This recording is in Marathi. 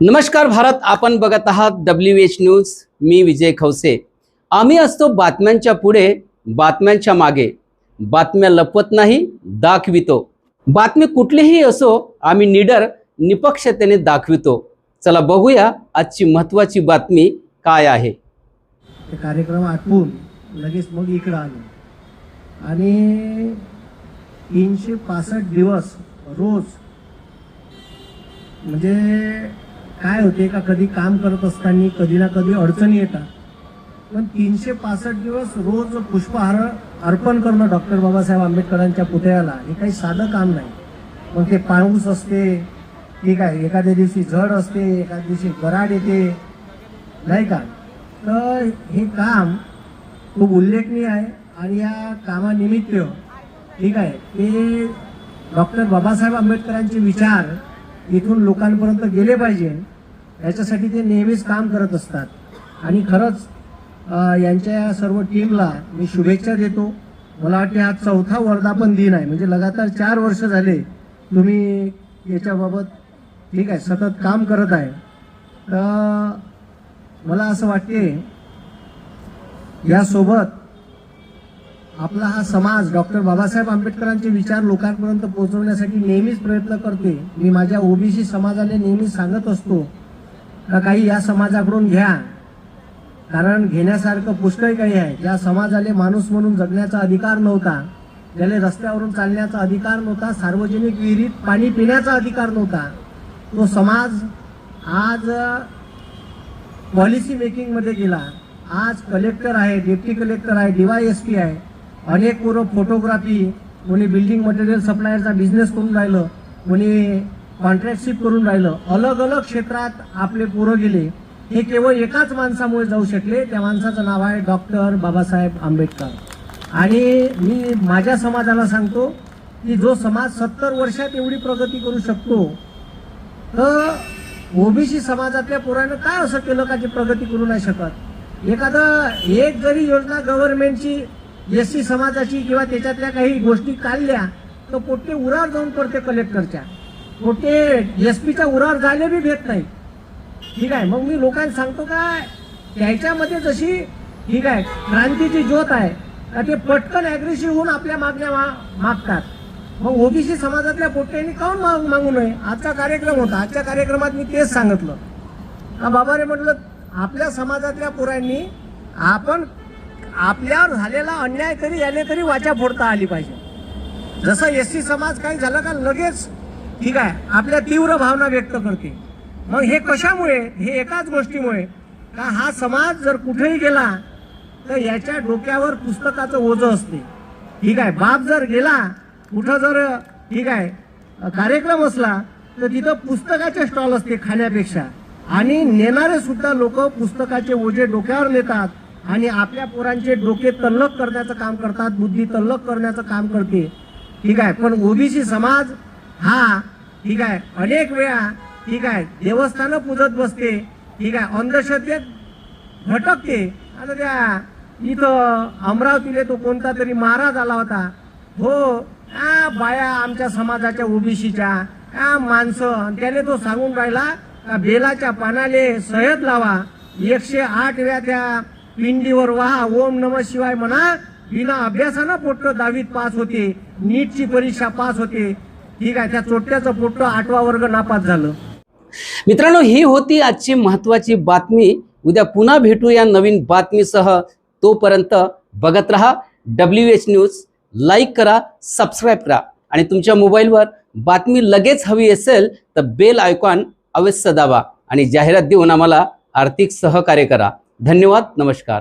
नमस्कार भारत, आपण बघत आहात WH न्यूज। मी विजय खवसे। आम्ही असतो बातम्यांच्या पुढे, बातम्यांच्या मागे। बातम्या लपवत नाही, दाखवितो। बातमी कुठलीही असो, आम्ही निडर निपक्षतेने दाखवितो। चला बघूया आजची महत्त्वाची बातमी काय आहे। कार्यक्रम आटपून लगेच मग इकडे आलो आणि 365 दिवस रोज म्हणजे काय होते का, कधी काम करत असताना कधी ना कधी अडचणी येतात, पण 365 दिवस रोज पुष्पहार अर्पण करणं डॉक्टर बाबासाहेब आंबेडकरांच्या पुतळ्याला हे काही साधं काम नाही। मग ते पाऊस असते, ठीक आहे, एखाद्या दिवशी झड असते, एखाद्या दिवशी गराड येते, नाही का। तर हे काम खूप उल्लेखनीय आहे आणि या कामानिमित्त ठीक आहे ते डॉक्टर बाबासाहेब आंबेडकरांचे विचार इथून लोकांपर्यंत गेले पाहिजे, याच्यासाठी ते नेहमीच काम करत असतात। आणि खरंच यांच्या सर्व टीमला मी शुभेच्छा देतो। मला वाटते हा 4था वर्धापन दिन आहे, म्हणजे लगातार 4 वर्ष झाले तुम्ही याच्याबाबत ठीक आहे सतत काम करत आहे। तर मला असं वाटते यासोबत आपला हा समाज डॉक्टर बाबासाहेब आंबेडकरांचे विचार लोकांपर्यंत पोहोचवण्यासाठी नेहमीच प्रयत्न करते। मी माझ्या ओबीसी समाजाला नेहमीच सांगत असतो का काही या समाजाकडून घ्या, कारण घेण्यासारखं पुष्कळ काही आहे। ज्या समाजाला माणूस म्हणून जगण्याचा अधिकार नव्हता, ज्याला रस्त्यावरून चालण्याचा अधिकार नव्हता, सार्वजनिक विहिरीत पाणी पिण्याचा अधिकार नव्हता, तो समाज आज पॉलिसी मेकिंग मध्ये गेला। आज कलेक्टर आहे, डेप्टी कलेक्टर आहे, DYSP आहे, अनेक पोरं फोटोग्राफी, कोणी बिल्डिंग मटेरियल सप्लायरचा बिझनेस करून राहिलं, कोणी कॉन्ट्रॅक्टशिप करून राहिलं। अलग अलग क्षेत्रात आपले पोरं गेले। हे केवळ एकाच माणसामुळे जाऊ शकले, त्या माणसाचं नाव आहे डॉक्टर बाबासाहेब आंबेडकर। आणि मी माझ्या समाजाला सांगतो की जो समाज 70 वर्षात एवढी प्रगती करू शकतो, तर ओबीसी समाजातल्या पोरानं काय असं केलं का जे प्रगती करू नाही शकत। एक जरी योजना गव्हर्नमेंटची SC समाजाची किंवा त्याच्यातल्या काही गोष्टी काढल्या तर पोटे उरावर जाऊन पडते, कलेक्टरच्या पोटे SP च्या उरावर जायला बी भेट नाही, ठीक आहे। मग मी लोकांना सांगतो का त्याच्यामध्ये जशी ठीक आहे क्रांतीची ज्योत आहे का ते पटकन ॲग्रेसिव्ह होऊन आपल्या मागण्या मागतात। मग ओबीसी समाजातल्या पोट्यांनी काऊन मागू नये। आजचा कार्यक्रम होता, आजच्या कार्यक्रमात मी तेच सांगितलं का बाबा रे, म्हटलं आपल्या समाजातल्या पोरांनी आपण आपल्यावर झालेला अन्याय तरी याने तरी वाचा फोडता आली पाहिजे। जसं SC समाज काही झालं का लगेच ठीक आहे आपल्या तीव्र भावना व्यक्त करते। मग हे कशामुळे? हे एकाच गोष्टीमुळे का हा समाज जर कुठेही गेला तर याच्या डोक्यावर पुस्तकाचं ओझं असते, ठीक आहे। बाप जर गेला कुठं जर ठीक आहे कार्यक्रम असला तर तिथं पुस्तकाचे स्टॉल असते खाण्यापेक्षा, आणि नेणारे सुद्धा लोक पुस्तकाचे ओझे डोक्यावर नेतात आणि आपल्या पोरांचे डोके तल्लख करण्याचं काम करतात, बुद्धी तल्लख करण्याचं काम करते, ठीक आहे। पण ओबीसी समाज हा ठीक आहे अनेक वेळा ठीक आहे देवस्थानं पूजत बसते, ठीक आहे, अंधश्रद्धेत भटकते। आता त्या इथं अमरावतीला तो कोणता तरी महाराज आला होता, हो बाया आमच्या समाजाच्या ओबीसीच्या माणसं, त्याने तो सांगून राहिला का बेलाच्या पानाले सह्यद लावा, 108 वेळा त्या पिंडीवर वाहा, ओम नमः शिवाय म्हणा, बिना अभ्यासानं पोट्ट 10वीत पास होते, नीटची परीक्षा पास होते, ठीक आहे। त्या चोट्याचं पोट्ट 8वा वर्ग नापास झालं। मित्रांनो, ही होती आजची महत्त्वाची बातमी। उद्या पुन्हा भेटू या नवीन बातमीसह। तोपर्यंत बघत रहा WH न्यूज। लाईक करा, सबस्क्राईब करा, आणि तुमच्या मोबाईलवर बातमी लगेच हवी असेल तर बेल आयकॉन अवश्य दाबा आणि जाहिरात देऊन आम्हाला आर्थिक सहकार्य करा। धन्यवाद, नमस्कार।